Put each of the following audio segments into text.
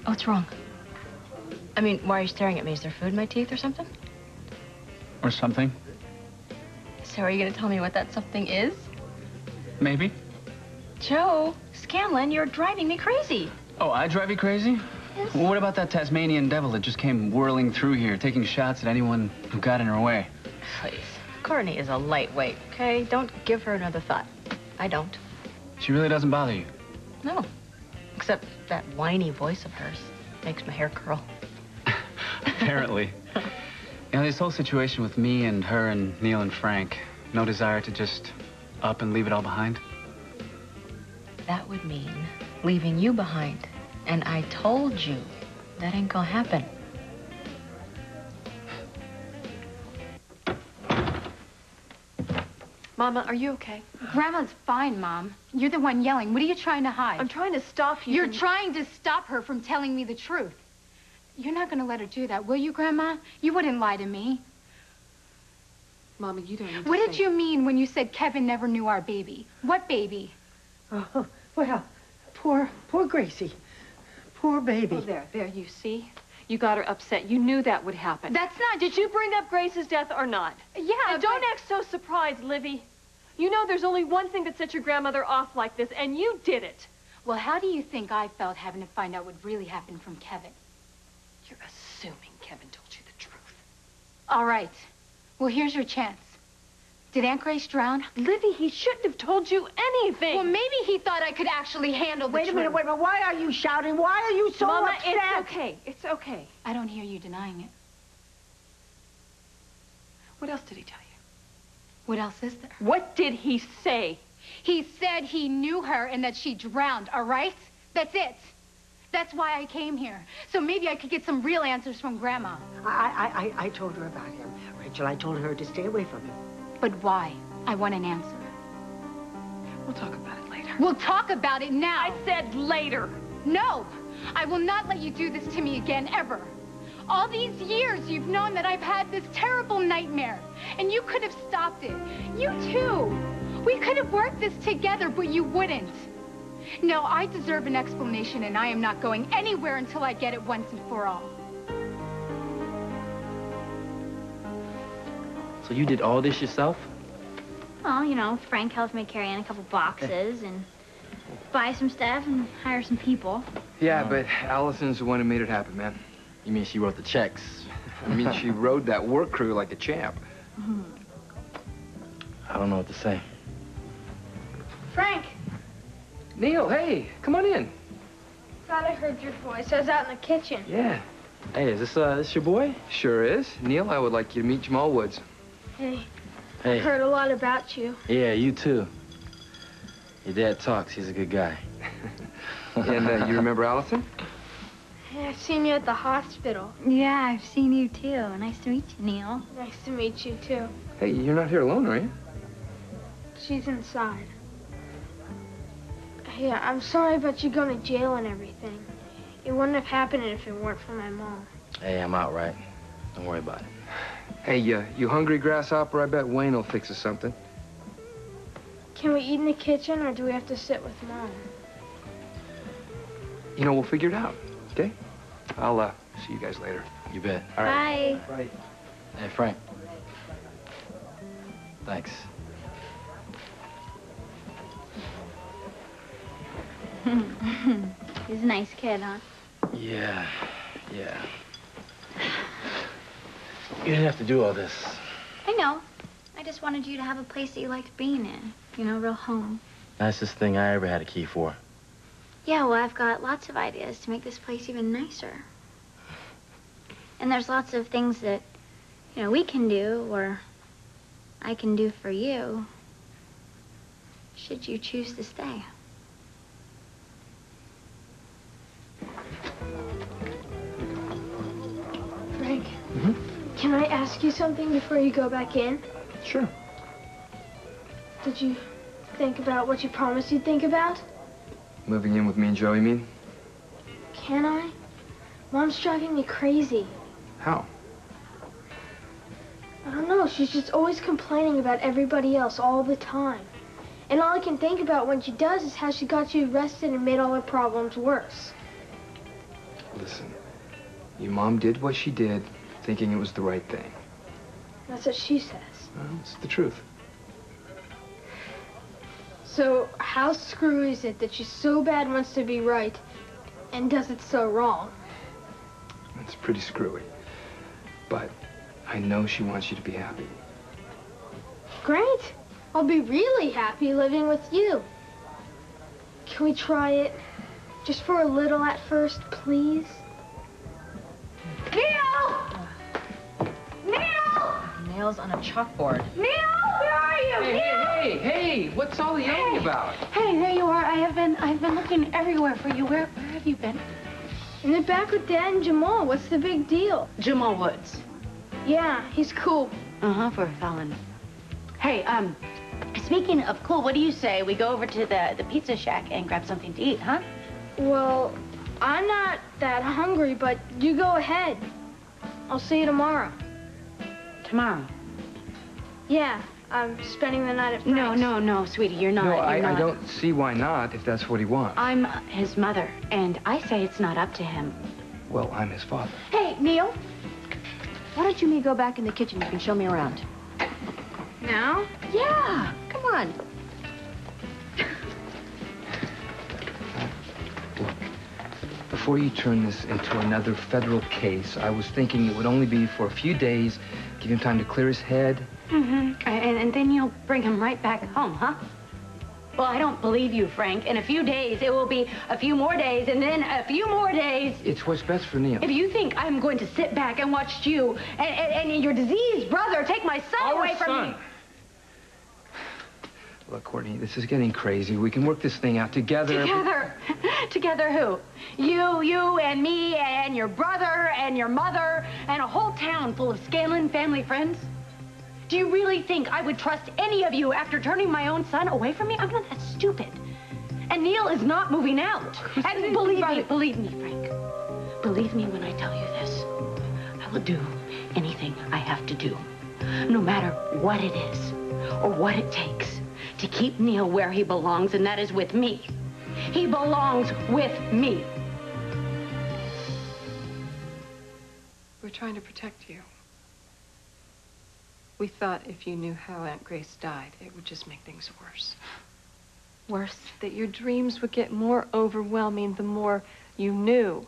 What's wrong? I mean, why are you staring at me? Is there food in my teeth or something? Or something. So are you going to tell me what that something is? Maybe. Joe, Scanlon, you're driving me crazy. Oh, I drive you crazy? Yes. Well, what about that Tasmanian devil that just came whirling through here, taking shots at anyone who got in her way? Please. Courtney is a lightweight, okay? Don't give her another thought. I don't. She really doesn't bother you? No. Except that whiny voice of hers makes my hair curl. Apparently. You know, this whole situation with me and her and Neil and Frank, no desire to just up and leave it all behind? That would mean leaving you behind. And I told you that ain't gonna happen. Mama, are you okay? Grandma's fine, Mom. You're the one yelling. What are you trying to hide? I'm trying to stop you. You're trying to stop her from telling me the truth. You're not going to let her do that, will you, Grandma? You wouldn't lie to me. Mama, you don't need to What did you mean when you said Kevin never knew our baby? What baby? Oh, well, poor Gracie. Poor baby. Oh, there, you see? You got her upset. You knew that would happen. That's not... Did you bring up Grace's death or not? Yeah, Now, don't act so surprised, Livvie. You know there's only one thing that set your grandmother off like this, and you did it. Well, how do you think I felt having to find out what really happened from Kevin? You're assuming Kevin told you the truth. All right. Well, here's your chance. Did Aunt Grace drown? Livvie, he shouldn't have told you anything. Well, maybe he thought I could actually handle the Wait a minute. Why are you shouting? Why are you so Mama, upset? it's okay. It's okay. I don't hear you denying it. What else did he tell you? What else is there? What did he say? He said he knew her and that she drowned, all right? That's it. That's why I came here. So maybe I could get some real answers from Grandma. I told her about him. Rachel, I told her to stay away from him. But why? I want an answer. We'll talk about it later. We'll talk about it now. I said later. No, I will not let you do this to me again, ever. All these years you've known that I've had this terrible nightmare, and you could have stopped it. You too. We could have worked this together, but you wouldn't. No, I deserve an explanation, and I am not going anywhere until I get it once and for all. So you did all this yourself? Well, you know, Frank helped me carry in a couple boxes and buy some stuff and hire some people. Yeah, but Allison's the one who made it happen, man. You mean she wrote the checks? I mean, she rode that work crew like a champ. I don't know what to say. Frank! Neil, hey, come on in. Thought I heard your voice. I was out in the kitchen. Yeah. Hey, is this your boy? Sure is. Neil, I would like you to meet Jamal Woods. Hey. Hey. I heard a lot about you. Yeah, you too. Your dad talks. He's a good guy. And you remember Alison? Hey, I've seen you at the hospital. Yeah, I've seen you too. Nice to meet you, Neil. Nice to meet you, too. Hey, you're not here alone, are you? She's inside. Hey, I'm sorry about you going to jail and everything. It wouldn't have happened if it weren't for my mom. Hey, I'm out, right? Don't worry about it. Hey, you hungry, grasshopper? I bet Wayne will fix us something. Can we eat in the kitchen, or do we have to sit with Mom? You know, we'll figure it out, okay? I'll see you guys later. You bet. All right. Bye. Bye. Hey, Frank. Thanks. He's a nice kid, huh? Yeah. You didn't have to do all this. I know. I just wanted you to have a place that you liked being in. You know, real home. Nicest thing I ever had a key for. Yeah, well, I've got lots of ideas to make this place even nicer. And there's lots of things that, you know, we can do, or I can do for you, should you choose to stay. Frank, can I ask you something before you go back in? Sure. Did you think about what you promised you'd think about? Moving in with me and Joe, you mean? Can I? Mom's driving me crazy. How? I don't know. She's just always complaining about everybody else all the time. And all I can think about when she does is how she got you arrested and made all her problems worse. Listen, your mom did what she did, thinking it was the right thing. That's what she says. Well, it's the truth. So how screwy is it that she so bad wants to be right and does it so wrong? It's pretty screwy. But I know she wants you to be happy. Great. I'll be really happy living with you. Can we try it? Just for a little at first, please? Neil! Neil! Nails on a chalkboard. Neil, where are you? Hey, what's all the yelling about? Hey, there you are. I've been looking everywhere for you. Where have you been? In the back with Dad and Jamal. What's the big deal? Jamal Woods. Yeah, he's cool. For a felon. Hey, speaking of cool, what do you say we go over to the pizza shack and grab something to eat, huh? Well, I'm not that hungry, but you go ahead. I'll see you tomorrow. Tomorrow? Yeah, I'm spending the night at Frank's. No, sweetie, you're not. No, you're not. I don't see why not, if that's what he wants. I'm his mother, and I say it's not up to him. Well, I'm his father. Hey, Neil, why don't you and me go back in the kitchen? You can show me around. Now? Yeah, come on. Look, before you turn this into another federal case, I was thinking it would only be for a few days, give him time to clear his head. And then you'll bring him right back home, huh? Well, I don't believe you, Frank. In a few days, it will be a few more days, and then a few more days. It's what's best for Neil. If you think I'm going to sit back and watch you and your diseased brother take my son away from me... Look, Courtney, this is getting crazy. We can work this thing out together. Together? Together who? You and me and your brother and your mother and a whole town full of Scanlon family friends? Do you really think I would trust any of you after turning my own son away from me? I'm not that stupid. And Neil is not moving out. And believe me, Frank. Believe me when I tell you this. I will do anything I have to do, no matter what it is or what it takes, to keep Neil where he belongs, and that is with me. He belongs with me. We're trying to protect you. We thought if you knew how Aunt Grace died, it would just make things worse. Worse? That your dreams would get more overwhelming the more you knew.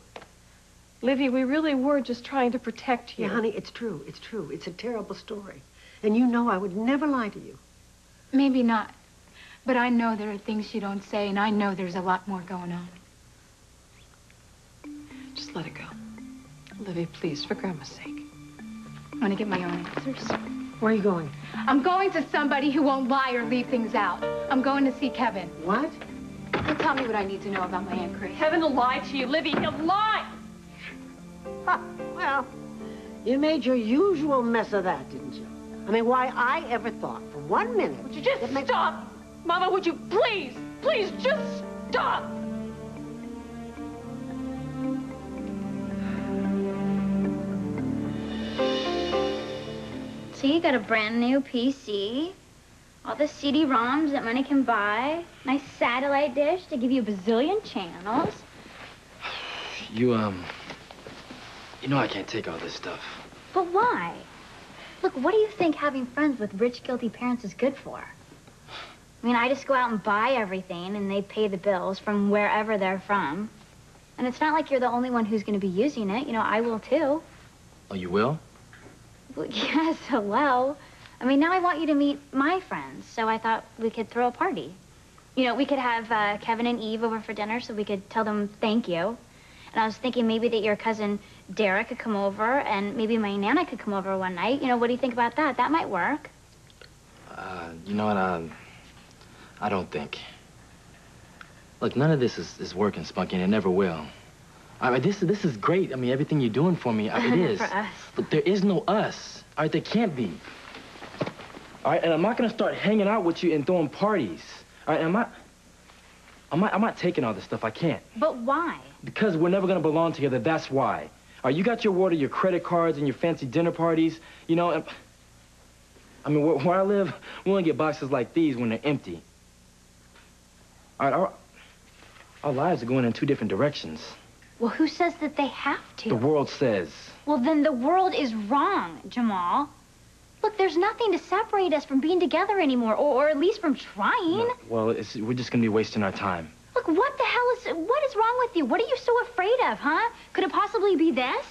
Livvie, we really were just trying to protect you. Yeah, honey, it's true. It's true. It's a terrible story. And you know I would never lie to you. Maybe not. But I know there are things you don't say, and I know there's a lot more going on. Just let it go. Livvie, please, for Grandma's sake. I want to get my own answers. Where are you going? I'm going to somebody who won't lie or leave things out. I'm going to see Kevin. What? He'll tell me what I need to know about my Aunt Grace. Kevin will lie to you, Livvie. He'll lie! Ha, well, you made your usual mess of that, didn't you? I mean, why I ever thought for 1 minute... Would you just stop? Mama, would you please, please just stop? So you got a brand new PC, all the CD-ROMs that money can buy, nice satellite dish to give you a bazillion channels. You know I can't take all this stuff. But why? Look, what do you think having friends with rich, guilty parents is good for? I mean, I just go out and buy everything, and they pay the bills from wherever they're from. And it's not like you're the only one who's going to be using it. You know, I will, too. Oh, you will? Well, yes, hello. I mean, now I want you to meet my friends, so I thought we could throw a party. You know, we could have Kevin and Eve over for dinner so we could tell them thank you. And I was thinking maybe that your cousin Derek could come over, and maybe my Nana could come over one night. You know, what do you think about that? That might work. You know what, I don't think. Look, none of this is working, Spunky, and it never will. I mean, this is great. I mean, everything you're doing for me, it is. For us. But there is no us. All right, there can't be. All right, and I'm not gonna start hanging out with you and throwing parties. All right, I'm not taking all this stuff. I can't. But why? Because we're never gonna belong together. That's why. All right, you got your water, your credit cards, and your fancy dinner parties. You know, and, I mean, where I live, we only get boxes like these when they're empty. All right, our lives are going in two different directions. Well, who says that they have to? The world says. Well, then the world is wrong, Jamal. Look, there's nothing to separate us from being together anymore, or at least from trying. No, well, we're just gonna be wasting our time. Look, what is wrong with you? What are you so afraid of, huh? Could it possibly be this?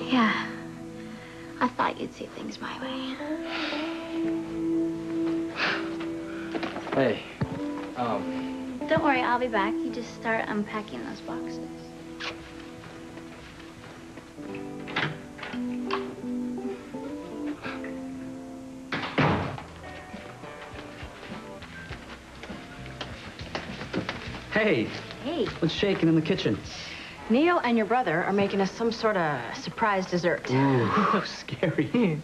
Yeah, I thought you'd see things my way. Hey, Don't worry, I'll be back. You just start unpacking those boxes. hey, Hey. what's shaking in the kitchen? Neil and your brother are making us some sort of surprise dessert. Ooh, scary.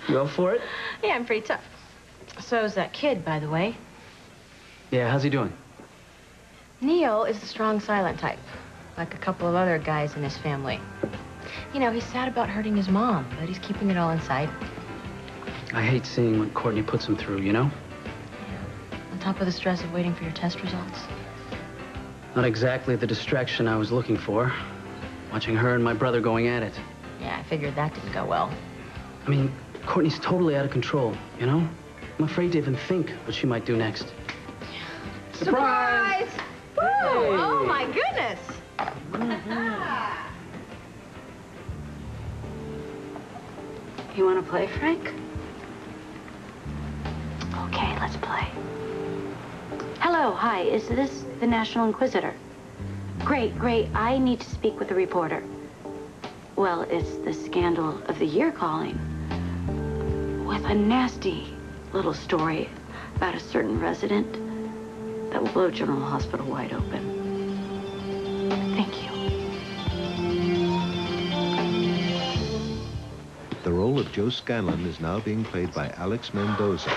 You up for it? Yeah, I'm pretty tough. So's that kid, by the way. Yeah, how's he doing? Neil is the strong, silent type, like a couple of other guys in his family. You know, he's sad about hurting his mom, but he's keeping it all inside. I hate seeing what Courtney puts him through, you know? On top of the stress of waiting for your test results. Not exactly the distraction I was looking for. Watching her and my brother going at it. Yeah, I figured that didn't go well. I mean, Courtney's totally out of control, you know? I'm afraid to even think what she might do next. Surprise! Woo! Hey. Oh, my goodness! You want to play, Frank? Okay, let's play. Hello, hi. Is this the National Inquisitor? Great, great. I need to speak with a reporter. Well, it's the scandal of the year calling. With a nasty little story about a certain resident that will blow General Hospital wide open. Thank you. The role of Joe Scanlon is now being played by Alex Mendoza.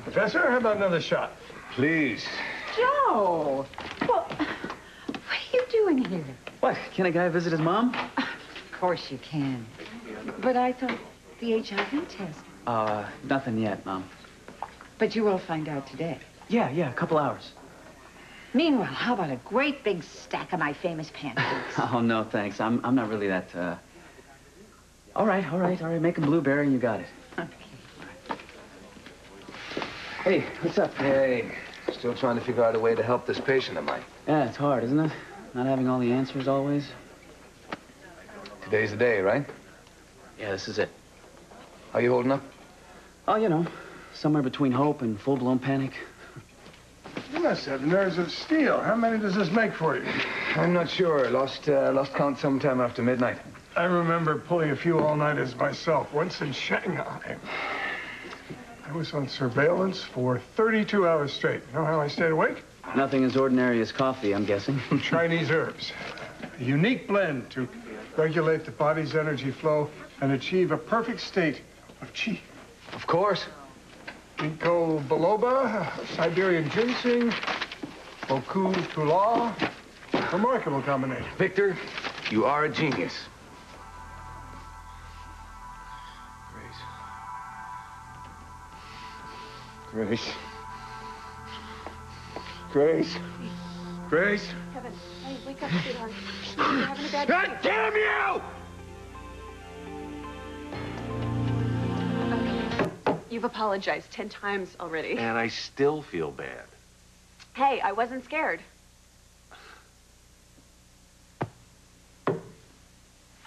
Professor, how about another shot? Please. Joe! Well, what are you doing here? What? Can a guy visit his mom? Of course you can. But I thought the HIV test. Nothing yet, Mom. But you will find out today. Yeah, a couple hours. Meanwhile, how about a great big stack of my famous pancakes? Oh, no, thanks. I'm not really that, All right. Make a blueberry and you got it. Okay. Hey, what's up? Hey, still trying to figure out a way to help this patient of mine. Yeah, it's hard, isn't it? Not having all the answers always. Today's the day, right? Yeah, this is it. How you holding up? Oh, you know, somewhere between hope and full-blown panic. You must have nerves of steel. How many does this make for you? I'm not sure. Lost count sometime after midnight. I remember pulling a few all-nighters myself, once in Shanghai. I was on surveillance for 32 hours straight. You know how I stayed awake? Nothing as ordinary as coffee, I'm guessing. Chinese herbs. A unique blend to regulate the body's energy flow and achieve a perfect state of qi. Of course. Ginkgo biloba, Siberian ginseng, Boku tula. Remarkable combination. Victor, you are a genius. Grace. Grace. Kevin, hey, wake up, sweetheart. You're having a bad day. God damn you! You've apologized 10 times already. And I still feel bad. Hey, I wasn't scared.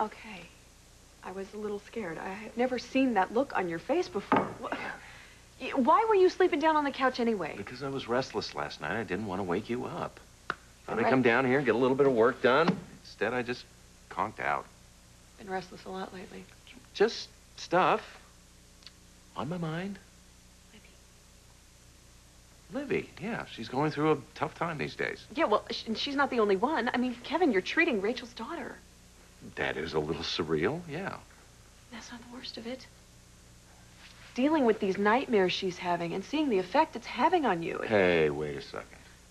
Okay. I was a little scared. I have never seen that look on your face before. Why were you sleeping down on the couch anyway? Because I was restless last night. I didn't want to wake you up. Thought I'd come down here and get a little bit of work done. Instead, I just conked out. Been restless a lot lately. Just stuff on my mind. Livvie, yeah, she's going through a tough time these days. Yeah, well, she's not the only one. I mean, Kevin, you're treating Rachel's daughter. That is a little surreal, yeah. That's not the worst of it. Dealing with these nightmares she's having and seeing the effect it's having on you. Hey, wait a second.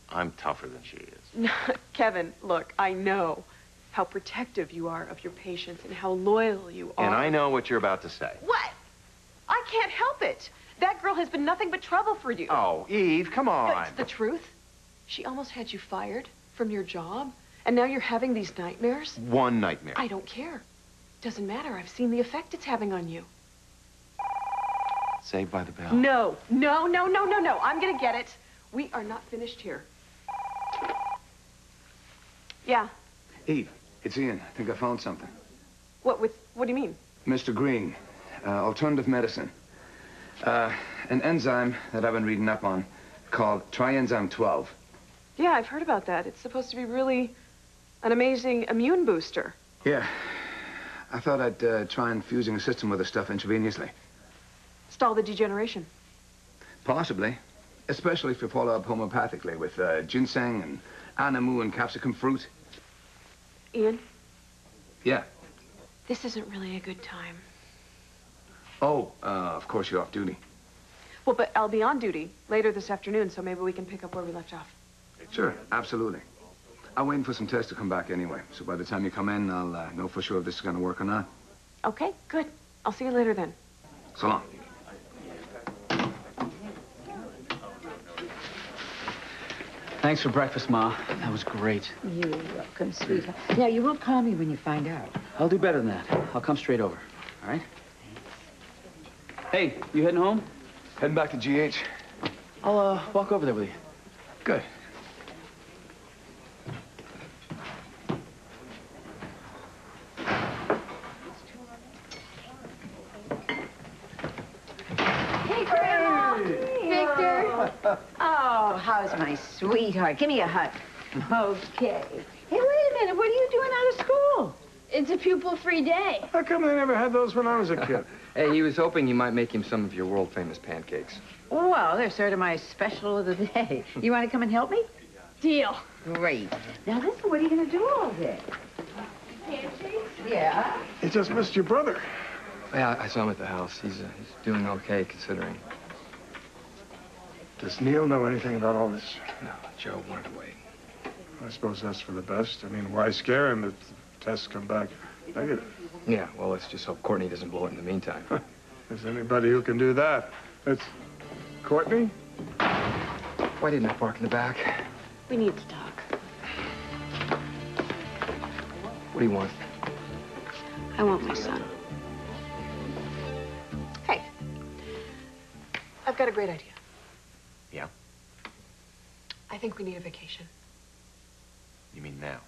I'm tougher than she is. Kevin, look, I know how protective you are of your patients and how loyal you are. And I know what you're about to say. What? I can't help it. That girl has been nothing but trouble for you. Oh, Eve, come on. But it's the truth. She almost had you fired from your job, and now you're having these nightmares? One nightmare. I don't care. Doesn't matter. I've seen the effect it's having on you. Saved by the bell. No, no, no, no, no, no. I'm gonna get it. We are not finished here. Yeah. Eve, it's Ian. I think I found something. What do you mean? Mr. Green, alternative medicine. An enzyme that I've been reading up on called trienzyme 12. Yeah, I've heard about that. It's supposed to be really an amazing immune booster. Yeah. I thought I'd try infusing a system with the stuff intravenously. Stall the degeneration. Possibly. Especially if you follow up homeopathically with ginseng and anamu and capsicum fruit. Ian? Yeah. This isn't really a good time. Oh, of course you're off duty. Well, but I'll be on duty later this afternoon, so maybe we can pick up where we left off. Sure, absolutely. I'm waiting for some tests to come back anyway, so by the time you come in, I'll know for sure if this is going to work or not. Okay, good. I'll see you later then. So long. Thanks for breakfast, Ma. That was great. You're welcome, sweetheart. Now, you will call me when you find out. I'll do better than that. I'll come straight over. All right? Hey, you heading home? Heading back to GH. I'll walk over there with you. Good. Hey, Grandma. Victor. Oh, how's my sweetheart? Give me a hug. Okay. Hey, wait a minute. What are you doing out of school? It's a pupil-free day. How come they never had those when I was a kid? Hey, he was hoping you might make him some of your world-famous pancakes. Well, they're sort of my special of the day. You want to come and help me? Deal. Great. Now, listen, what are you going to do all day? Handshakes? Yeah. You just missed your brother. Yeah, I saw him at the house. He's doing okay, considering. Does Neil know anything about all this? No, Joe wanted to wait. I suppose that's for the best. I mean, why scare him if the tests come back negative? Yeah, well, let's just hope Courtney doesn't blow it in the meantime. There's anybody who can do that. It's Courtney? Why didn't I park in the back? We need to talk. What do you want? I want my son. Hey, I've got a great idea. Yeah? I think we need a vacation. You mean now?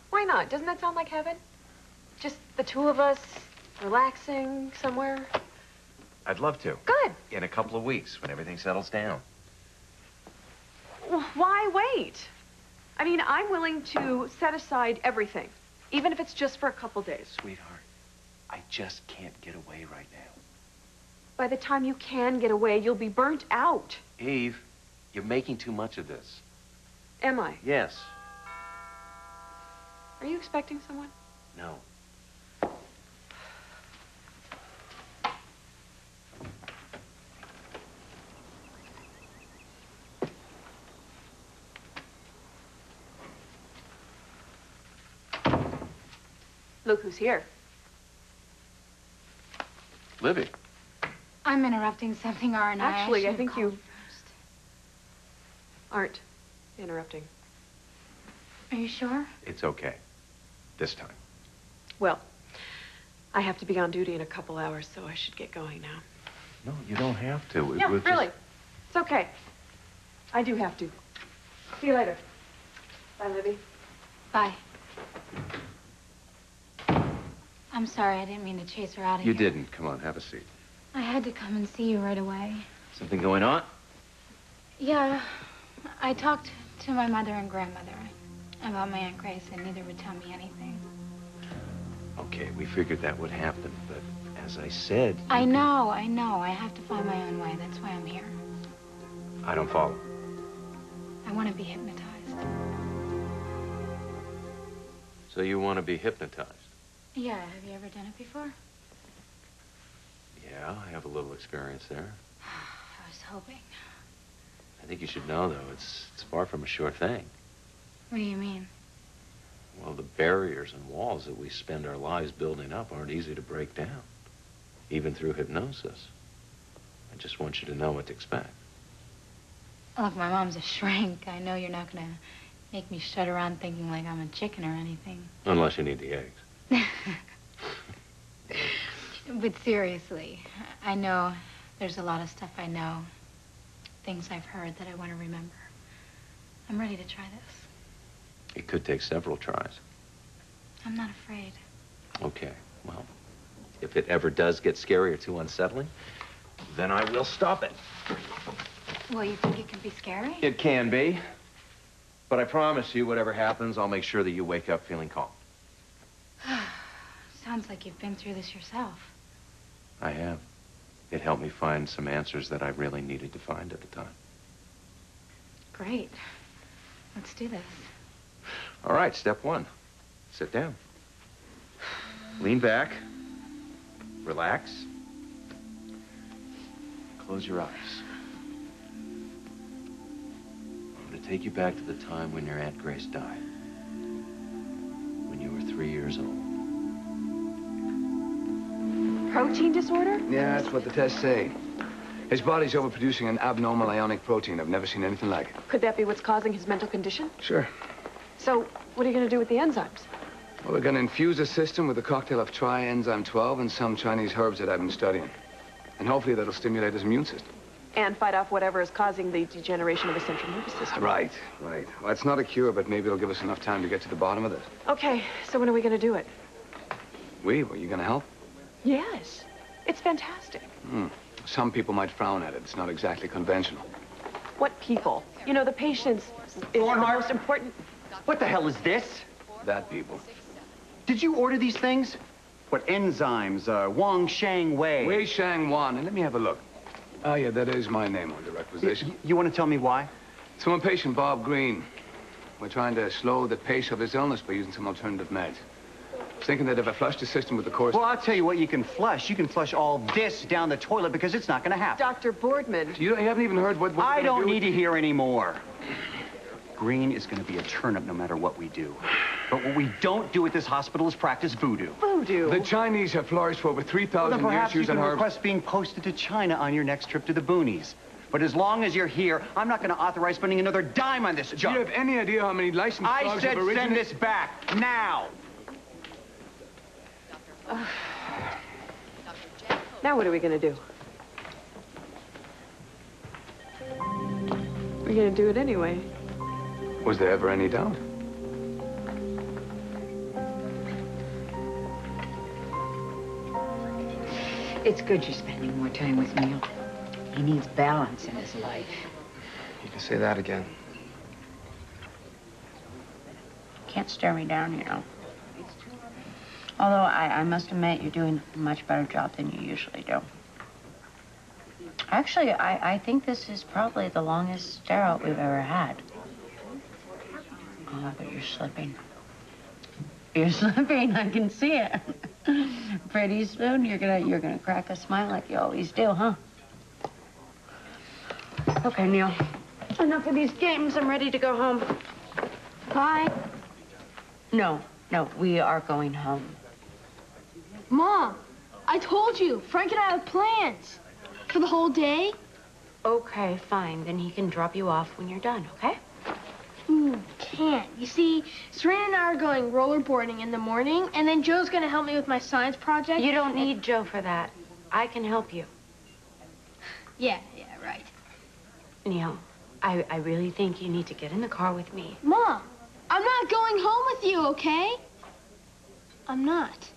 Why not? Doesn't that sound like heaven? Just the two of us, relaxing somewhere. I'd love to. Good. In a couple of weeks, when everything settles down. Well, why wait? I mean, I'm willing to set aside everything, even if it's just for a couple days. Sweetheart, I just can't get away right now. By the time you can get away, you'll be burnt out. Eve, you're making too much of this. Am I? Yes. Are you expecting someone? No. Look who's here. Livvie. I'm interrupting something, aren't I? Actually, I should've think called you first. aren't interrupting. Are you sure? It's okay. This time. Well, I have to be on duty in a couple hours, so I should get going now. No, you don't have to. No, really. It's okay. I do have to. See you later. Bye, Livvie. Bye. I'm sorry, I didn't mean to chase her out of You here. didn't. Come on, have a seat. I had to come and see you right away. Something going on? Yeah, I talked to my mother and grandmother about my Aunt Grace, and neither would tell me anything. Okay, we figured that would happen, but as I said... I know. I have to find my own way. That's why I'm here. I don't follow. I want to be hypnotized. So you want to be hypnotized? Yeah, have you ever done it before? experience there. I was hoping. I think you should know, though, it's far from a sure thing. What do you mean? Well, the barriers and walls that we spend our lives building up aren't easy to break down, even through hypnosis. I just want you to know what to expect. Look, my mom's a shrink. I know you're not gonna make me shut around thinking like I'm a chicken or anything. Unless you need the eggs. But seriously, I know there's a lot of stuff I know, things I've heard that I want to remember. I'm ready to try this. It could take several tries. I'm not afraid. Okay, well, if it ever does get scary or too unsettling, then I will stop it. Well, you think it can be scary? It can be. But I promise you, whatever happens, I'll make sure that you wake up feeling calm. Sounds like you've been through this yourself. I have. It helped me find some answers that I really needed to find at the time. Great. Let's do this. All right, step one. Sit down. Lean back. Relax. Close your eyes. I'm going to take you back to the time when your Aunt Grace died. When you were 3 years old. Protein disorder? Yeah, that's what the tests say. His body's overproducing an abnormal ionic protein. I've never seen anything like it. Could that be what's causing his mental condition? Sure. So, what are you going to do with the enzymes? Well, we're going to infuse the system with a cocktail of trienzyme 12 and some Chinese herbs that I've been studying. And hopefully that'll stimulate his immune system. And fight off whatever is causing the degeneration of his central nervous system. Right. Well, it's not a cure, but maybe it'll give us enough time to get to the bottom of this. Okay, so when are we going to do it? Were you going to help? Yes. It's fantastic. Some people might frown at it. It's not exactly conventional. What people? You know, the patients is the most important. What the hell is this? That people. Did you order these things? What enzymes? Wang Shang Wei. Wei Shang Wan. And let me have a look. Oh, yeah, that is my name on the requisition. You want to tell me why? It's my patient, Bob Green. We're trying to slow the pace of his illness by using some alternative meds. I was thinking that if I flushed the system with the course... Well, I'll tell you what you can flush. You can flush all this down the toilet because it's not going to happen. Dr. Boardman. You haven't even heard what I don't need to hear any more. Green is going to be a turnip no matter what we do. But what we don't do at this hospital is practice voodoo. Voodoo? The Chinese have flourished for over 3,000 well, years using herbs. Perhaps you can herbs. request being posted to China on your next trip to the boonies. But as long as you're here, I'm not going to authorize spending another dime on this junk. Do you have any idea how many licensed dogs I said have originated? send this back, now! Now what are we going to do? We're going to do it anyway. Was there ever any doubt? It's good you're spending more time with Neil. He needs balance in his life. You can say that again. Can't stare me down, you know. Although I must admit you're doing a much better job than you usually do. Actually, I think this is probably the longest stare out we've ever had. Oh, but you're slipping. You're slipping, I can see it. Pretty soon you're gonna crack a smile like you always do, huh? Okay, Neil. Enough of these games. I'm ready to go home. Bye. No, we are going home. Mom, I told you, Frank and I have plans. For the whole day? Okay, fine. Then he can drop you off when you're done, okay? Can't. You see, Serena and I are going rollerboarding in the morning, and then Joe's gonna help me with my science project. You don't need Joe for that. I can help you. Yeah, right. Neil, I really think you need to get in the car with me. Mom, I'm not going home with you, okay? I'm not.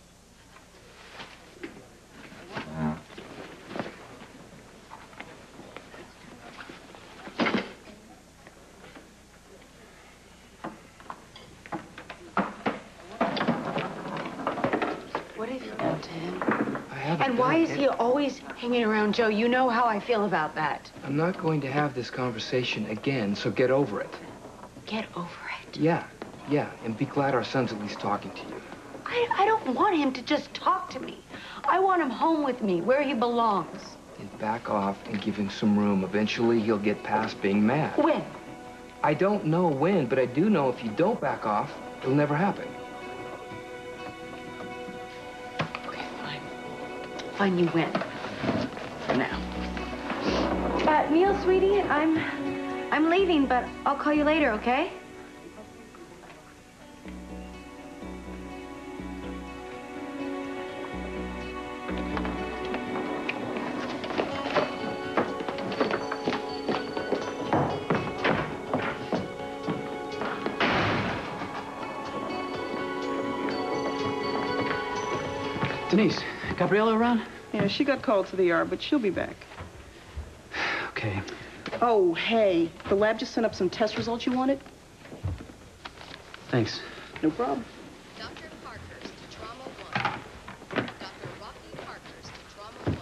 What have you done to him? And why is he always hanging around Joe? You know how I feel about that. I'm not going to have this conversation again, so get over it. Get over it. Yeah, and be glad our son's at least talking to you. I don't want him to just talk to me. I want him home with me, where he belongs. and back off and give him some room. Eventually, he'll get past being mad. When? I don't know when, but I do know if you don't back off, it'll never happen. Okay, fine. Fine, you win. For now. Neil, sweetie, I'm leaving, but I'll call you later, okay? Denise, Gabriella around? Yeah, she got called to the yard, but she'll be back. Okay. Oh, hey, the lab just sent up some test results you wanted? Thanks. No problem. Dr. Parkhurst, trauma 1. Dr. Rocky Parkhurst, trauma 1.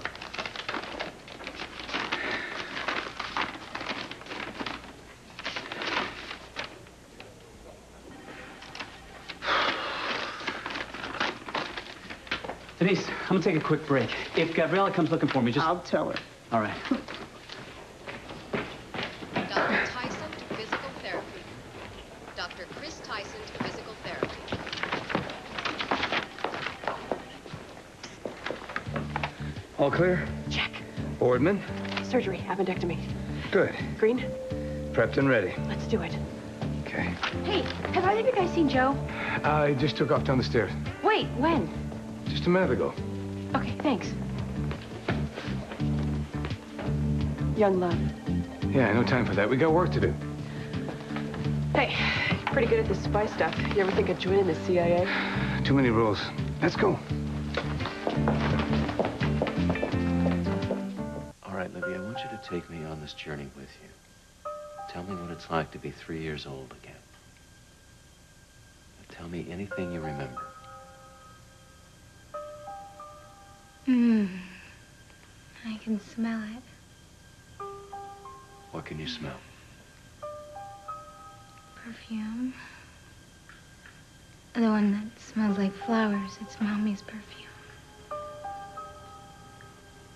Denise, I'm gonna take a quick break. If Gabriella comes looking for me, just... I'll tell her. All right. Dr. Tyson to physical therapy. Dr. Chris Tyson to physical therapy. All clear? Check. Boardman? Surgery, appendectomy. Good. Green? Prepped and ready. Let's do it. Okay. Hey, have either of you guys seen Joe? I just took off down the stairs. Wait, when? Just a minute ago. Okay, thanks. Young love. Yeah, no time for that. We got work to do. Hey, you're pretty good at this spy stuff. You ever think of joining the CIA? Too many rules. Let's go. All right, Livvie, I want you to take me on this journey with you. Tell me what it's like to be 3 years old again. Tell me anything you remember. I can smell it. What can you smell? Perfume. The one that smells like flowers. It's Mommy's perfume.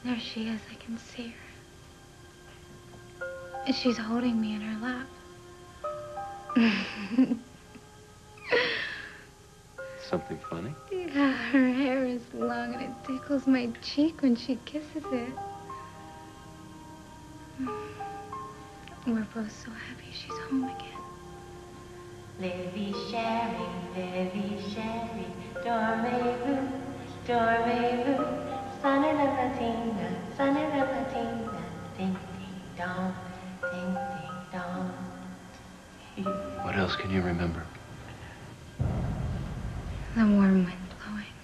There she is. I can see her. She's holding me in her lap. Something funny? Yeah, her hair is long and it tickles my cheek when she kisses it. We're both so happy she's home again. Livvie Sherry, dormez-vous, dormez-vous, sonnet of Latina, ding, ding, dong, ding, ding, dong. What else can you remember? The warm wind blowing.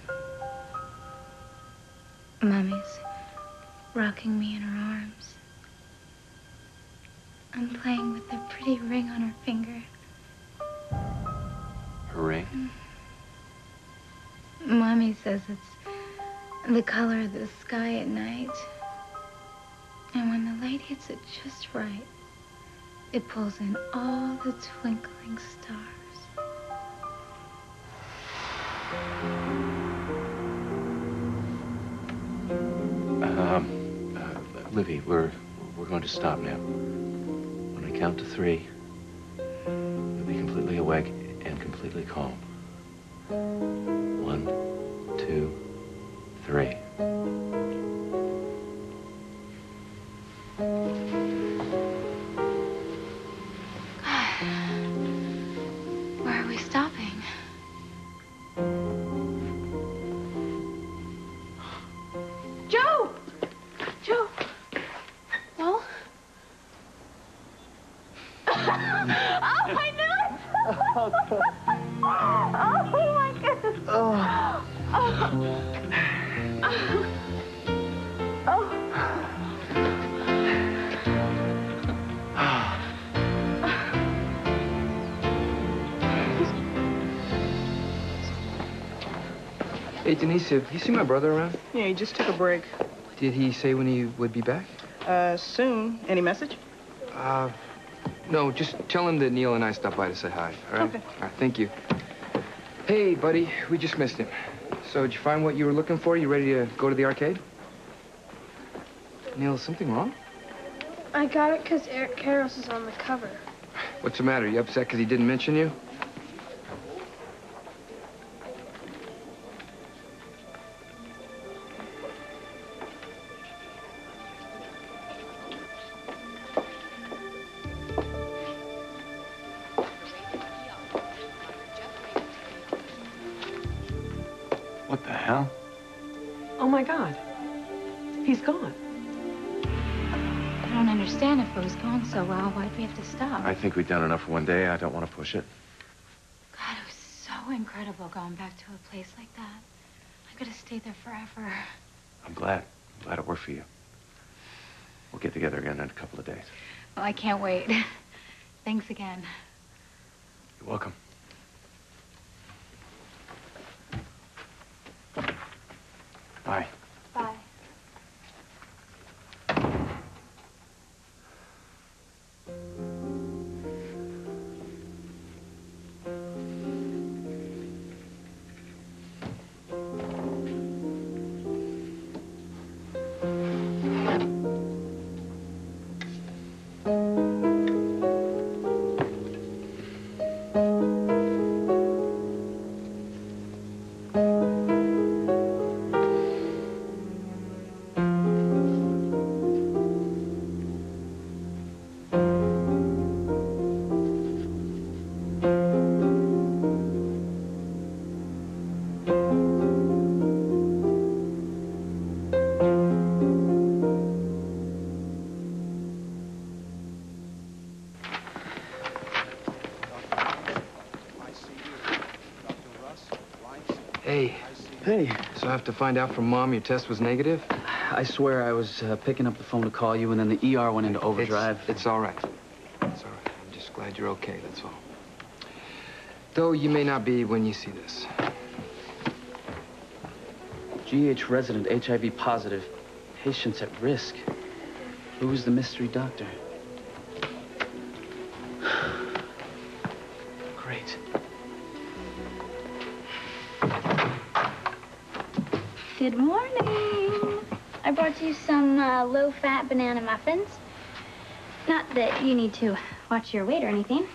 Mommy's rocking me in her arms. I'm playing with the pretty ring on her finger. Her ring? Mommy says it's the color of the sky at night. And when the light hits it just right, it pulls in all the twinkling stars. Livvie, we're going to stop now. When I count to 3, you'll be completely awake and completely calm. 1, 2, 3. Where are we stopping? Joe! Joe! Well? Oh, I knew it! Oh, my goodness. Oh. Hey, Denise, have you seen my brother around? Yeah, he just took a break. Did he say when he would be back? Soon. Any message? No, just tell him that Neil and I stopped by to say hi, all right? Okay. All right, thank you. Hey, buddy, we just missed him. So, did you find what you were looking for? You ready to go to the arcade? Neil, is something wrong? I got it because Eric Karros is on the cover. What's the matter? You upset because he didn't mention you? What the hell? Oh, my God. He's gone. I don't understand. If it was going so well, why'd we have to stop? I think we've done enough for one day. I don't want to push it. God, it was so incredible going back to a place like that. I could have stayed there forever. I'm glad. I'm glad it worked for you. We'll get together again in a couple of days. Well, I can't wait. Thanks again. You're welcome. Bye. Bye. Hey. So I have to find out from Mom your test was negative? I swear I was picking up the phone to call you, and then the ER went into overdrive. It's all right. It's all right. I'm just glad you're okay, that's all. Though you may not be when you see this. GH resident, HIV positive. Patients at risk. Who is the mystery doctor? Great. Good morning. I brought you some low-fat banana muffins. Not that you need to watch your weight or anything.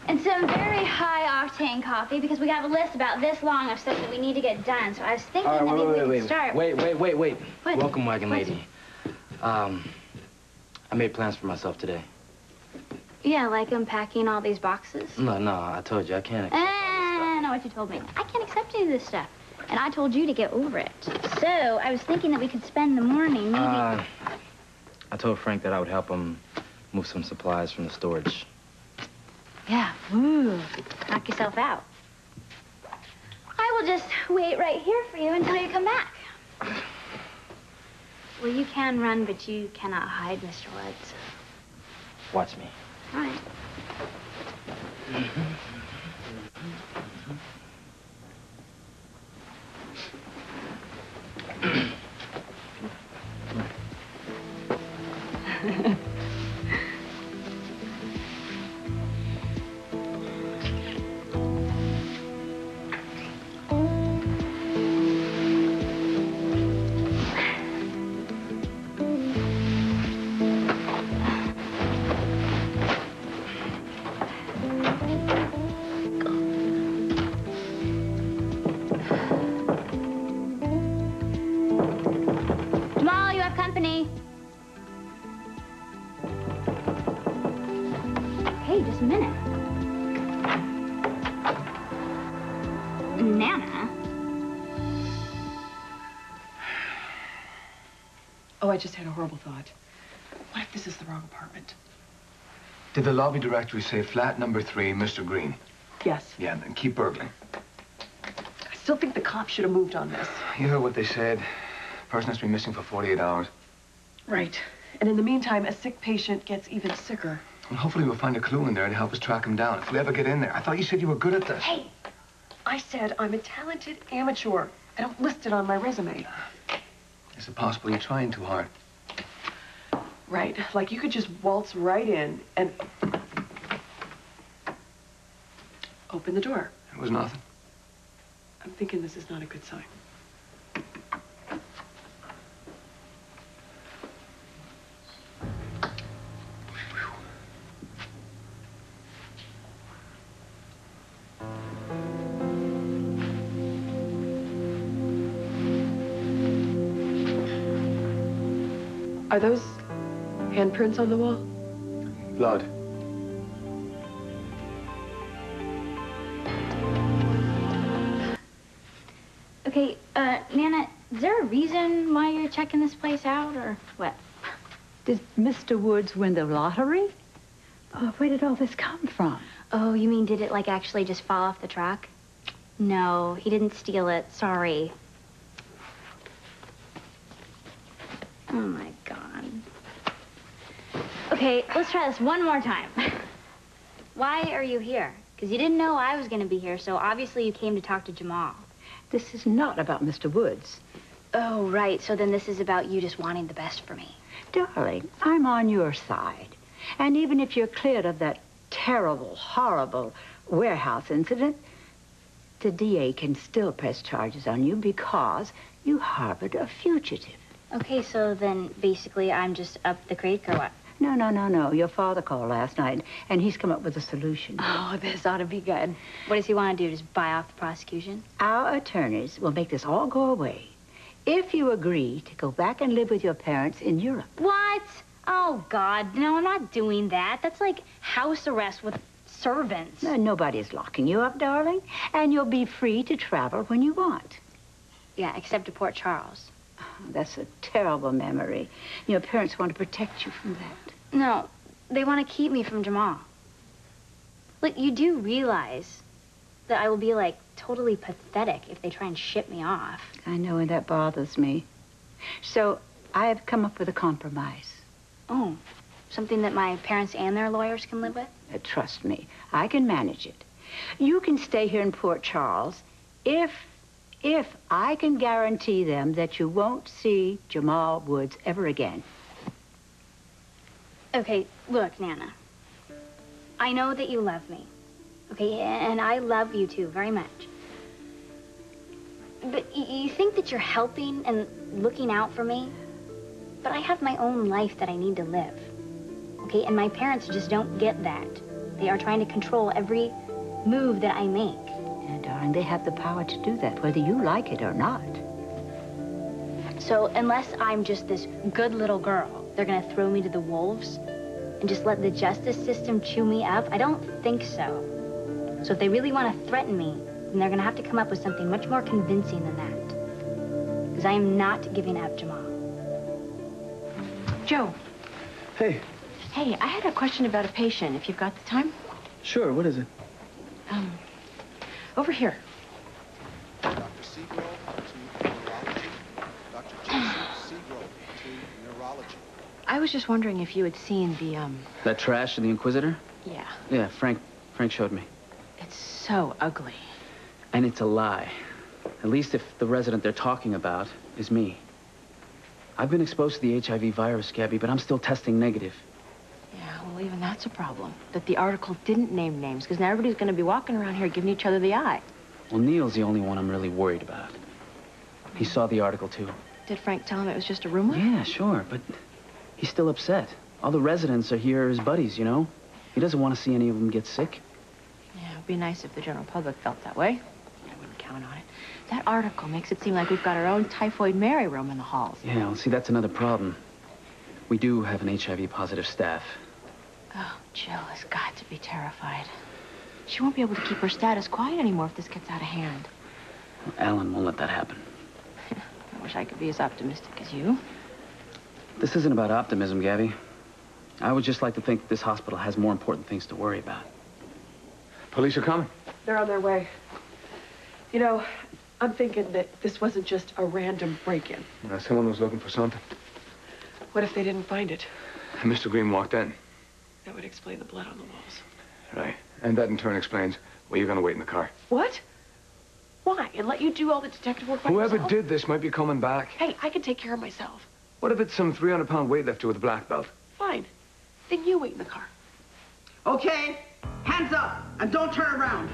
And some very high-octane coffee, because we have a list about this long of stuff that we need to get done. So I was thinking that maybe we could start. Wait. What? Welcome, wagon What? lady. I made plans for myself today. Yeah, like unpacking all these boxes. No, I told you, I can't accept I know what you told me. I can't accept any of this stuff. And I told you to get over it. So I was thinking that we could spend the morning, maybe. I told Frank that I would help him move some supplies from the storage. Yeah, woo. Knock yourself out. I will just wait right here for you until you come back. Well, you can run, but you cannot hide, Mr. Woods. Watch me. All right. Jamal, you have company. Hey, just a minute. Nana. Oh, I just had a horrible thought. What if this is the wrong apartment? Did the lobby directory say flat number 3, Mr. Green? Yes. Yeah, then keep burgling. I still think the cops should have moved on this. You heard what they said. Person has to be missing for 48 hours. Right. And in the meantime, a sick patient gets even sicker. Well, hopefully we'll find a clue in there to help us track him down. If we ever get in there. I thought you said you were good at this. Hey, I said I'm a talented amateur. I don't list it on my resume. Is it possible you're trying too hard? Right. Like you could just waltz right in and open the door. It was nothing. I'm thinking this is not a good sign. Are those handprints on the wall? Blood. Okay, Nana, is there a reason why you're checking this place out, or what? Did Mr. Woods win the lottery? Where did all this come from? Oh, you mean did it, like, actually just fall off the truck? No, he didn't steal it. Sorry. Oh, my God. Okay, let's try this one more time. Why are you here? Because you didn't know I was going to be here, so obviously you came to talk to Jamal. This is not about Mr. Woods. Oh, right. So then this is about you just wanting the best for me. Darling, I'm on your side. And even if you're cleared of that terrible, horrible warehouse incident, the DA can still press charges on you because you harbored a fugitive. Okay, so then basically I'm just up the creek or what? No. Your father called last night, and he's come up with a solution. Oh, this ought to be good. What does he want to do, just buy off the prosecution? Our attorneys will make this all go away if you agree to go back and live with your parents in Europe. What? Oh, God, no, I'm not doing that. That's like house arrest with servants. No, nobody's locking you up, darling, and you'll be free to travel when you want. Yeah, except to Port Charles. Oh, that's a terrible memory. Your parents want to protect you from that. No, they want to keep me from Jamal. Look, you do realize that I will be, like, totally pathetic if they try and ship me off. I know, and that bothers me. So I have come up with a compromise. Oh, something that my parents and their lawyers can live with? Trust me, I can manage it. You can stay here in Port Charles if I can guarantee them that you won't see Jamal Woods ever again. Okay, look, Nana. I know that you love me. Okay, and I love you too, very much. But you think that you're helping and looking out for me? But I have my own life that I need to live. Okay, and my parents just don't get that. They are trying to control every move that I make. Yeah, darling, they have the power to do that, whether you like it or not. So unless I'm just this good little girl, they're gonna throw me to the wolves and just let the justice system chew me up? I don't think so. So if they really want to threaten me, then they're gonna have to come up with something much more convincing than that. Because I am not giving up Jamal. Joe. Hey. Hey, I had a question about a patient, if you've got the time. Sure, what is it? Over here. Dr. Seagrove to neurology. Dr. Jason Seagrove to neurology. I was just wondering if you had seen the, That trash in the Inquisitor? Yeah. Yeah, Frank showed me. It's so ugly. And it's a lie. At least if the resident they're talking about is me. I've been exposed to the HIV virus, Gabby, but I'm still testing negative. Yeah, well, even that's a problem. That the article didn't name names, because now everybody's going to be walking around here giving each other the eye. Well, Neil's the only one I'm really worried about. He saw the article, too. Did Frank tell him it was just a rumor? Yeah, sure, but he's still upset. All the residents are here as buddies, you know? He doesn't want to see any of them get sick. Yeah, it'd be nice if the general public felt that way. I wouldn't count on it. That article makes it seem like we've got our own typhoid Mary room in the halls. Yeah, well, see, that's another problem. We do have an HIV-positive staff. Oh, Jill has got to be terrified. She won't be able to keep her status quiet anymore if this gets out of hand. Well, Alan won't let that happen. I wish I could be as optimistic as you. This isn't about optimism, Gabby. I would just like to think that this hospital has more important things to worry about. Police are coming. They're on their way. You know, I'm thinking that this wasn't just a random break-in. Someone was looking for something. What if they didn't find it? And Mr. Green walked in. That would explain the blood on the walls. Right. And that in turn explains why you're going to wait in the car. What? Why? And let you do all the detective work by Whoever yourself? did this might be coming back. Hey, I can take care of myself. What if it's some 300-pound weightlifter with a black belt? Fine. Then you wait in the car. Okay, hands up, and don't turn around.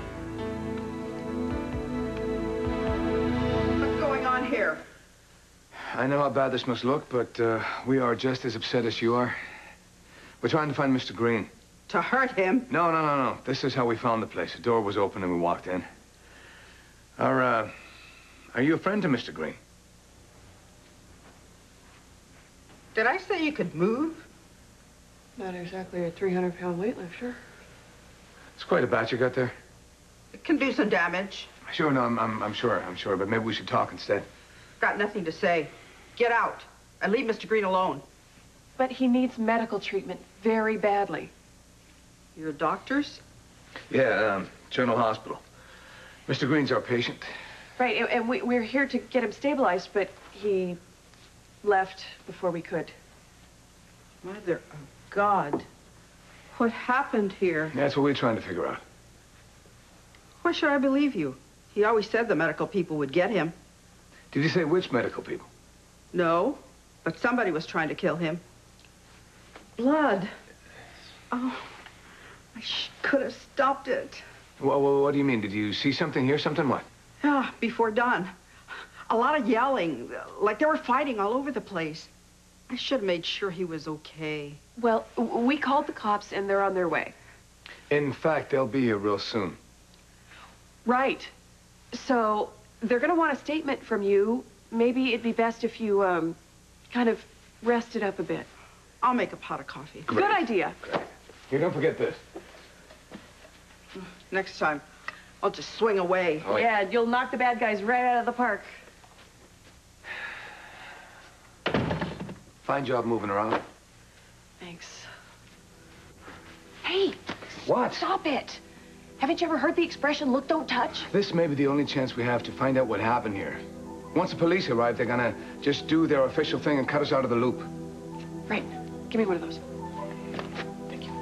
What's going on here? I know how bad this must look, but we are just as upset as you are. We're trying to find Mr. Green. To hurt him? No. This is how we found the place. The door was open and we walked in. Are you a friend to Mr. Green? Did I say you could move? Not exactly a 300-pound weightlifter. It's quite a batch you got there. It can do some damage. Sure, no, I'm sure, but maybe we should talk instead. Got nothing to say. Get out and leave Mr. Green alone. But he needs medical treatment very badly. Your doctors? Yeah, General Hospital. Mr. Green's our patient. Right, and we're here to get him stabilized, but he left before we could. Mother of God. What happened here? That's what we're trying to figure out. Why should I believe you? He always said the medical people would get him. Did you say which medical people? No, but somebody was trying to kill him. Blood. Oh, I could have stopped it. What do you mean? Did you see something, hear something? What? Ah, before dawn. A lot of yelling, like they were fighting all over the place. I should have made sure he was okay. Well, we called the cops and they're on their way. In fact, they'll be here real soon. Right. So they're going to want a statement from you. Maybe it'd be best if you, kind of rested up a bit. I'll make a pot of coffee. Great. Good idea. Great. Here, don't forget this. Next time, I'll just swing away. Oh, yeah, you'll knock the bad guys right out of the park. Fine job moving around. Thanks. Hey! What? Stop it! Haven't you ever heard the expression, look, don't touch? This may be the only chance we have to find out what happened here. Once the police arrive, they're gonna just do their official thing and cut us out of the loop. Right. Give me one of those. Thank you.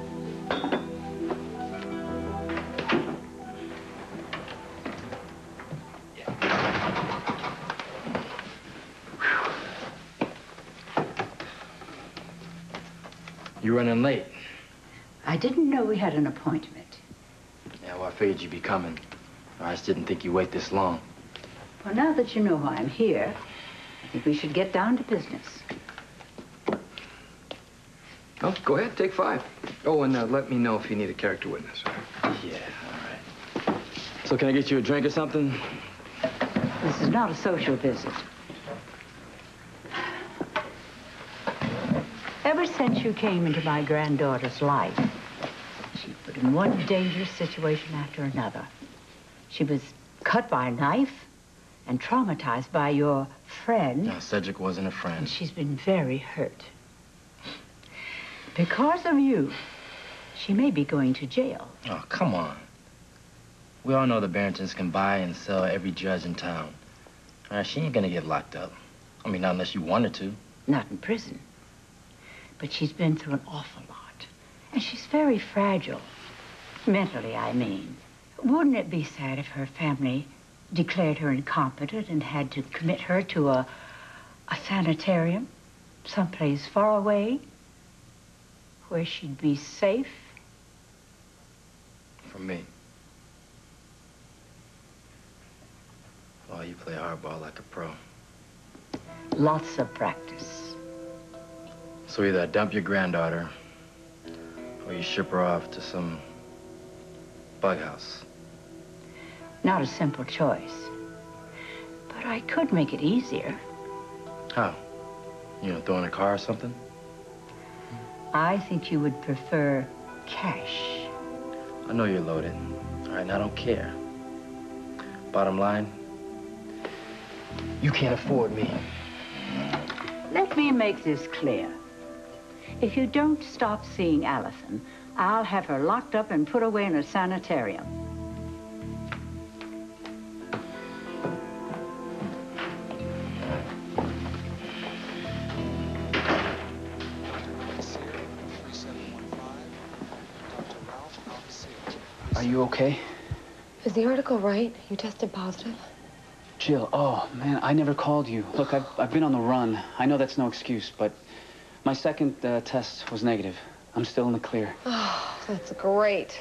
You're running late. I didn't know we had an appointment. Yeah, well, I figured you'd be coming. I just didn't think you'd wait this long. Well, now that you know why I'm here, I think we should get down to business. Oh, go ahead, take 5. Oh, and let me know if you need a character witness. Yeah, all right. So can I get you a drink or something? This is not a social visit. Ever since you came into my granddaughter's life, she put in one dangerous situation after another. She was cut by a knife and traumatized by your friend. No, Cedric wasn't a friend. And she's been very hurt. Because of you, she may be going to jail. Oh, come on. We all know the Barringtons can buy and sell every judge in town. She ain't gonna get locked up. I mean, not unless you wanted to. Not in prison. But she's been through an awful lot. And she's very fragile. Mentally, I mean. Wouldn't it be sad if her family declared her incompetent and had to commit her to a sanitarium someplace far away where she'd be safe? For me. Well, you play hardball like a pro. Lots of practice. So either I dump your granddaughter, or you ship her off to some bug house. Not a simple choice. But I could make it easier. How? You know, throw in a car or something? I think you would prefer cash. I know you're loaded. All right, and I don't care. Bottom line, you can't afford me. Let me make this clear. If you don't stop seeing Alison, I'll have her locked up and put away in a sanitarium. Are you okay? Is the article right? You tested positive? Jill, oh, man, I never called you. Look, I've been on the run. I know that's no excuse, but my second test was negative. I'm still in the clear. Oh, that's great.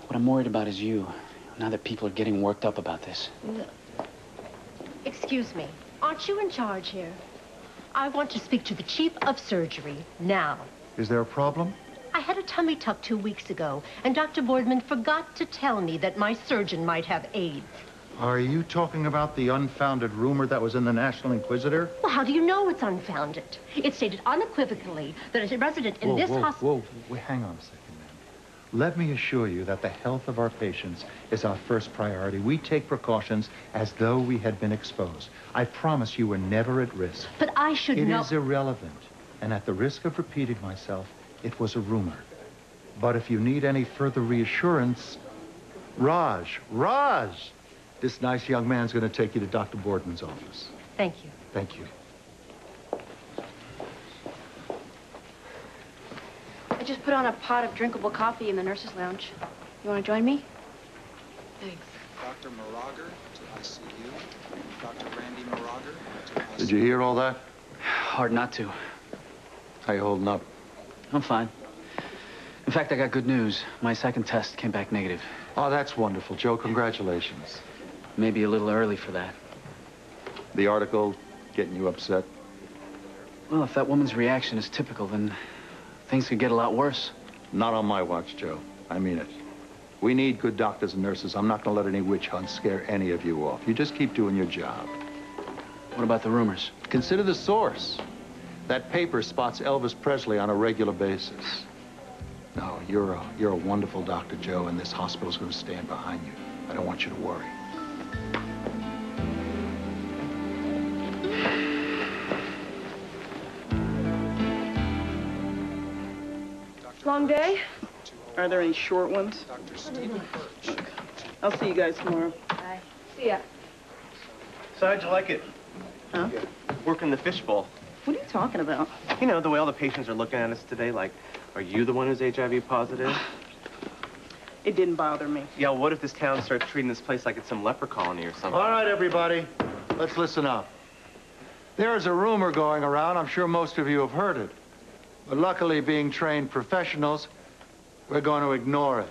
What I'm worried about is you, now that people are getting worked up about this. No. Excuse me. Aren't you in charge here? I want to speak to the chief of surgery now. Is there a problem? I had a tummy tuck 2 weeks ago, and Dr. Boardman forgot to tell me that my surgeon might have AIDS. Are you talking about the unfounded rumor that was in the National Inquisitor? Well, how do you know it's unfounded? It stated unequivocally that a resident in this hospital... Whoa, hang on a second, ma'am. Let me assure you that the health of our patients is our first priority. We take precautions as though we had been exposed. I promise you we're never at risk. But I should know... It is irrelevant. And at the risk of repeating myself, it was a rumor. But if you need any further reassurance... Raj! This nice young man's going to take you to Dr. Borden's office. Thank you. Thank you. I just put on a pot of drinkable coffee in the nurse's lounge. You want to join me? Thanks. Dr. Morager to ICU. Dr. Randy Morager to ICU. Did you hear all that? Hard not to. How you holding up? I'm fine. In fact, I got good news. My second test came back negative. Oh, that's wonderful, Joe. Congratulations. Maybe a little early for that. The article getting you upset? Well, if that woman's reaction is typical, then things could get a lot worse. Not on my watch, Joe. I mean it. We need good doctors and nurses. I'm not going to let any witch hunts scare any of you off. You just keep doing your job. What about the rumors? Consider the source. That paper spots Elvis Presley on a regular basis. No, you're a wonderful doctor, Joe, and this hospital's going to stand behind you. I don't want you to worry. Long day? Are there any short ones? I'll see you guys tomorrow. Bye. See ya. So how'd you like it? Huh? Working the fishbowl. What are you talking about? You know, the way all the patients are looking at us today, like, are you the one who's HIV positive? It didn't bother me. Yeah, what if this town starts treating this place like it's some leper colony or something? All right, everybody. Let's listen up. There is a rumor going around. I'm sure most of you have heard it. But luckily, being trained professionals, we're going to ignore it.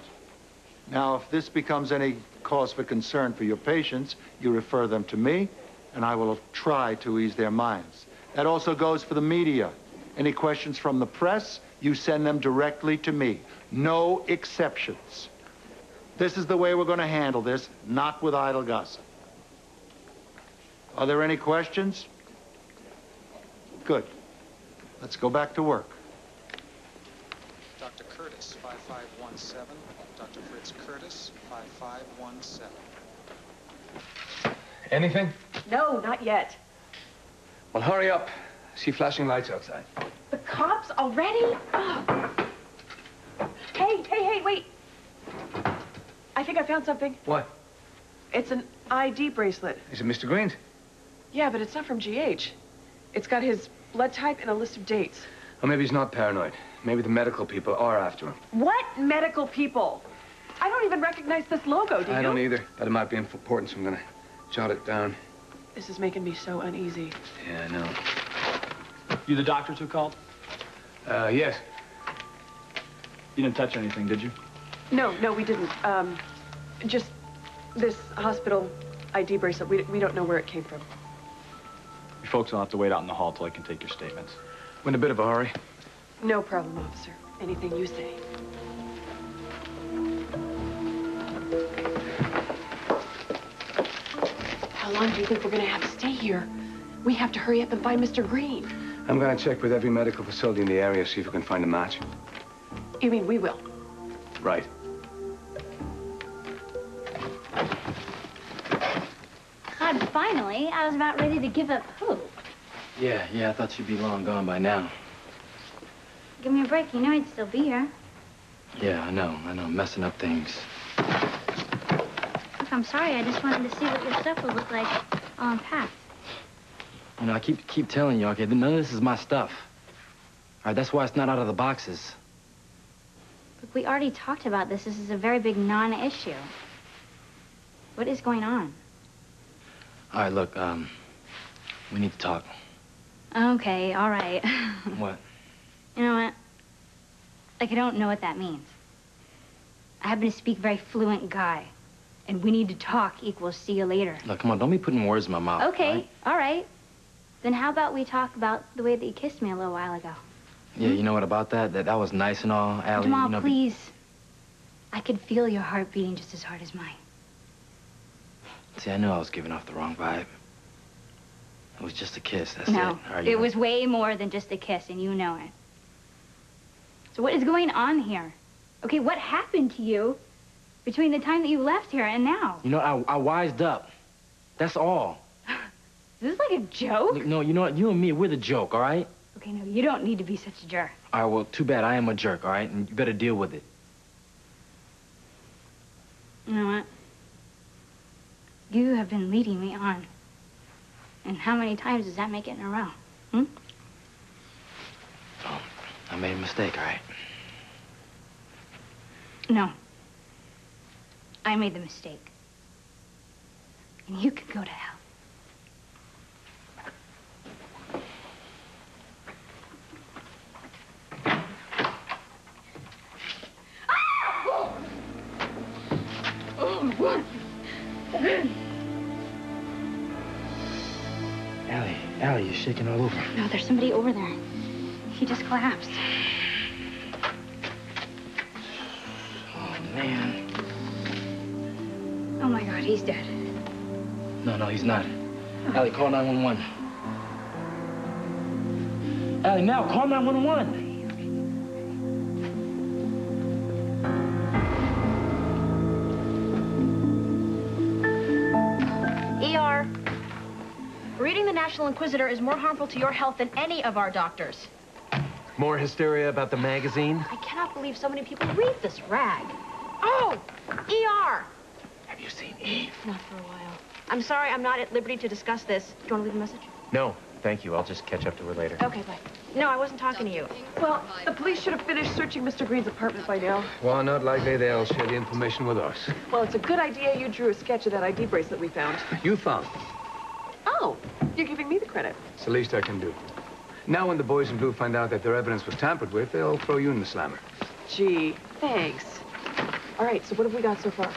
Now, if this becomes any cause for concern for your patients, you refer them to me, and I will try to ease their minds. That also goes for the media. Any questions from the press, you send them directly to me. No exceptions. This is the way we're going to handle this, not with idle gossip. Are there any questions? Good. Let's go back to work. Dr. Curtis, 5517. Dr. Fritz Curtis, 5517. Anything? No, not yet. Well, hurry up. See flashing lights outside. The cops already? Oh. Hey, wait. I think I found something. What? It's an ID bracelet. Is it Mr. Green's? Yeah, but it's not from GH. It's got his blood type and a list of dates. Or maybe he's not paranoid. Maybe the medical people are after him. What medical people? I don't even recognize this logo, do you? I don't either, but it might be important, so I'm gonna jot it down. This is making me so uneasy. Yeah, I know. You the doctors who called? Yes. You didn't touch anything, did you? No, we didn't. Just this hospital ID bracelet. We don't know where it came from. You folks will have to wait out in the hall till I can take your statements. We're in a bit of a hurry. No problem, officer. Anything you say. How long do you think we're going to have to stay here? We have to hurry up and find Mr. Green. I'm gonna check with every medical facility in the area, see if we can find a match. You mean we will? Right. God, finally, I was about ready to give up hope. Yeah, I thought you'd be long gone by now. Give me a break. You know I'd still be here. Yeah, I know, messing up things. Look, I'm sorry. I just wanted to see what your stuff would look like all unpacked. You know, I keep telling you, okay, none of this is my stuff. All right, that's why it's not out of the boxes. Look, we already talked about this. This is a very big non-issue. What is going on? All right, look, we need to talk. Okay, all right. What? You know what? Like, I don't know what that means. I happen to speak very fluent Guy. And we need to talk equals see you later. Look, come on, don't be putting words in my mouth. Okay, all right. Then how about we talk about the way that you kissed me a little while ago? Yeah, you know what about that? That was nice and all, Allie. Jamal, you know, please. I could feel your heart beating just as hard as mine. See, I knew I was giving off the wrong vibe. It was just a kiss, that's No, it. All right, you it know. was way more than just a kiss, and you know it. So what is going on here? Okay, what happened to you between the time that you left here and now? You know, I wised up. That's all. Is this like a joke? No, you know what? You and me, we're the joke, all right? Okay, no, you don't need to be such a jerk. All right, well, too bad. I am a jerk, all right? And you better deal with it. You know what? You have been leading me on. And how many times does that make it in a row? Hmm? Oh, I made a mistake, all right? No. I made the mistake. And you could go to hell. Allie, you're shaking all over. No, there's somebody over there. He just collapsed. Oh, man. Oh, my God, he's dead. No, he's not. Allie, call 911. Allie, now, call 911. ER. Reading the National Inquisitor is more harmful to your health than any of our doctors. More hysteria about the magazine? I cannot believe so many people read this rag. Oh, ER. Have you seen Eve? Not for a while. I'm sorry, I'm not at liberty to discuss this. Do you want to leave a message? No, thank you. I'll just catch up to her later. Okay, bye. No, I wasn't talking to you. Well, the police should have finished searching Mr. Green's apartment by now. Well, not likely they'll share the information with us. Well, it's a good idea you drew a sketch of that ID bracelet we found. You found. Oh, you're giving me the credit. It's the least I can do. Now when the boys in blue find out that their evidence was tampered with, they'll throw you in the slammer. Gee, thanks. All right, so what have we got so far?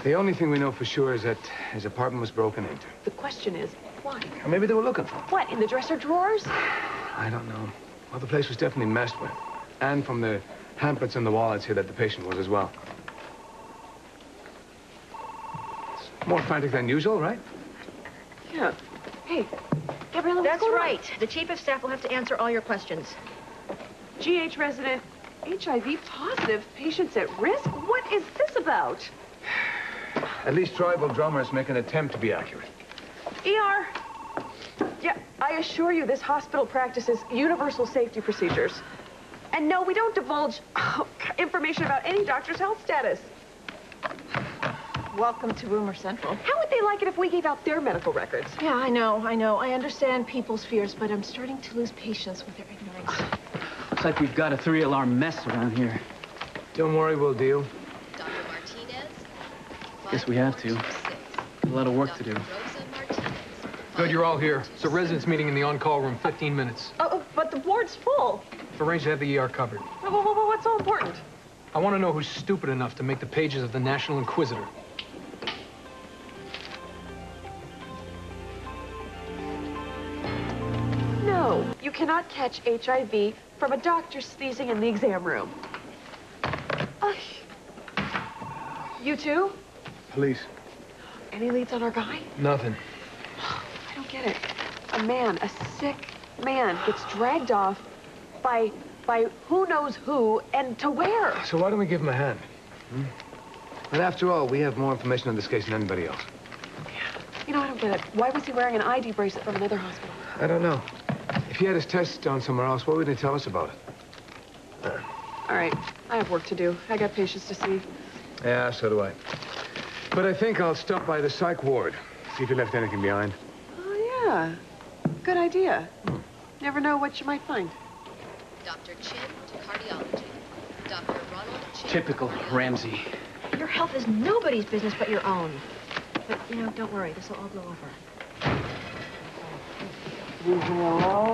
The only thing we know for sure is that his apartment was broken into. The question is, why? Or maybe they were looking for him. What, in the dresser drawers? I don't know. Well, the place was definitely messed with. And from the pamphlets on the wall, I'd say that the patient was as well. It's more frantic than usual, right? Yeah. Hey, Gabriella, what's That's going on? right. The chief of staff will have to answer all your questions. GH resident, HIV positive, patients at risk? What is this about? At least tribal drummers make an attempt to be accurate. ER. Yeah, I assure you this hospital practices universal safety procedures. And no, we don't divulge information about any doctor's health status. Welcome to Rumor Central. How would they like it if we gave out their medical records? Yeah, I know. I understand people's fears, but I'm starting to lose patience with their ignorance. Looks like we've got a 3-alarm mess around here. Don't worry, we'll deal. Dr. Martinez. Guess we have to. A lot of work to do. Good, you're all here. It's a residents meeting in the on-call room, 15 minutes. Oh, but the ward's full. Arranged to have the ER covered. What's so important? I want to know who's stupid enough to make the pages of the National Inquisitor. No, you cannot catch HIV from a doctor sneezing in the exam room. You too? Police. Any leads on our guy? Nothing. I don't get it. A sick man, gets dragged off by who knows who, and to where? So why don't we give him a hand? And after all, we have more information on this case than anybody else. You know, I don't get it. Why was he wearing an ID bracelet from another hospital? I don't know. If he had his tests done somewhere else, why would he tell us about it? All right, I have work to do. I got patients to see. Yeah, so do I. But I think I'll stop by the psych ward, see if he left anything behind. Oh, yeah. Good idea. Never know what you might find. Dr. Chin to cardiology. Dr. Ronald Chin. Typical Ramsey. Your health is nobody's business but your own. But, you know, don't worry. This will all blow over.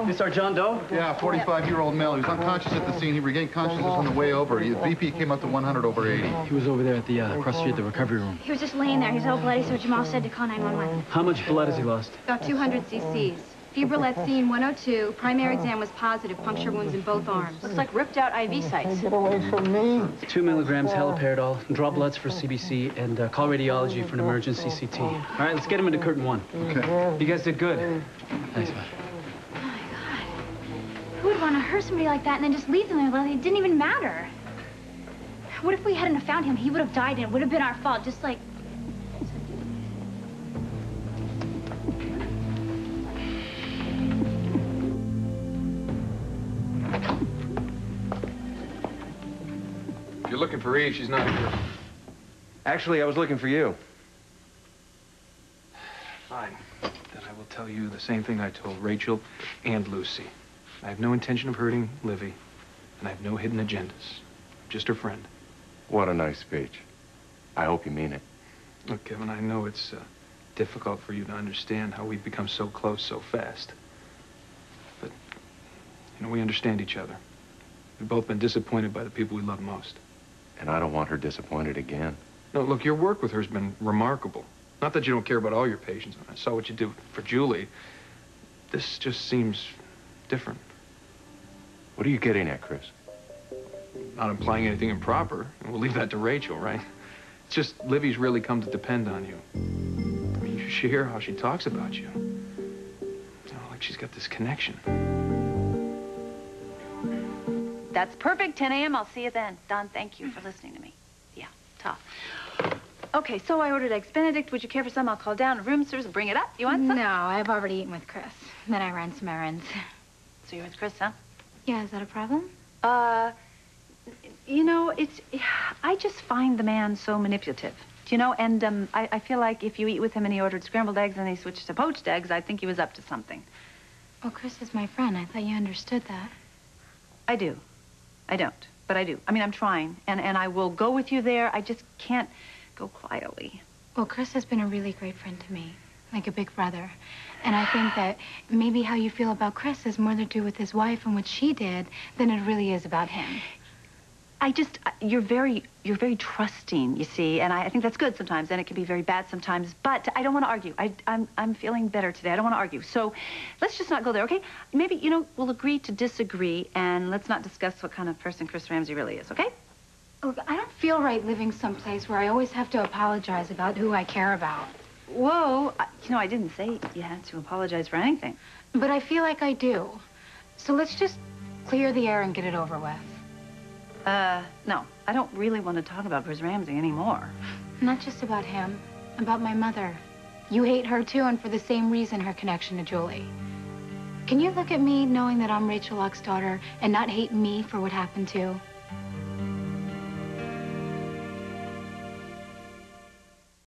This our John Doe? Yeah, 45-year-old male. He was unconscious at the scene. He regained consciousness on the way over. His BP came up to 100 over 80. He was over there at the across the street, the recovery room. He was just laying there. He's all bloody, so Jamal said to call 911. How much blood has he lost? About 200 cc's. Fever Letsine 102. Primary exam was positive. Puncture wounds in both arms. Looks like ripped out IV sites. Get away from me. 2 milligrams haloperidol, draw bloods for CBC, and call radiology for an emergency CT. All right, let's get him into curtain 1. Okay. You guys did good. Thanks, man. Who would want to hurt somebody like that and then just leave them there? It didn't even matter. What if we hadn't have found him? He would have died and it would have been our fault, just like... If you're looking for Eve, she's not here. Actually, I was looking for you. Fine. Then I will tell you the same thing I told Rachel and Lucy. I have no intention of hurting Livvie, and I have no hidden agendas. Just her friend. What a nice speech. I hope you mean it. Look, Kevin, I know it's difficult for you to understand how we've become so close so fast. But, you know, we understand each other. We've both been disappointed by the people we love most. And I don't want her disappointed again. No, look, your work with her has been remarkable. Not that you don't care about all your patients. I saw what you did for Julie. This just seems different. What are you getting at, Chris? Not implying anything improper. We'll leave that to Rachel, right? It's just Livvy's really come to depend on you. I mean, you should hear how she talks about you. You know, like she's got this connection. That's perfect, 10 a.m. I'll see you then. Don, thank you for listening to me. Yeah, tough. Okay, so I ordered Eggs Benedict. Would you care for some? I'll call down room service and bring it up. You want some? No, I've already eaten with Chris. Then I ran some errands. So you're with Chris, huh? Yeah, is that a problem? You know, I just find the man so manipulative. Do you know? And I feel like if you eat with him and he ordered scrambled eggs and he switched to poached eggs, I think he was up to something. Well, Chris is my friend. I thought you understood that. I do. I don't, but I do. I mean, I'm trying, and I will go with you there. I just can't go quietly. Well, Chris has been a really great friend to me, like a big brother. And I think that maybe how you feel about Chris has more to do with his wife and what she did than it really is about him. You're very trusting, you see, and I think that's good sometimes, and it can be very bad sometimes, but I don't want to argue. I'm feeling better today. I don't want to argue. So let's just not go there, okay? Maybe, you know, we'll agree to disagree, and let's not discuss what kind of person Chris Ramsey really is, okay? Look, I don't feel right living someplace where I always have to apologize about who I care about. Whoa, you know, I didn't say you had to apologize for anything. But I feel like I do. So let's just clear the air and get it over with. No, I don't really want to talk about Chris Ramsey anymore. Not just about him, about my mother. You hate her too, and for the same reason, her connection to Julie. Can you look at me knowing that I'm Rachel Locke's daughter and not hate me for what happened to?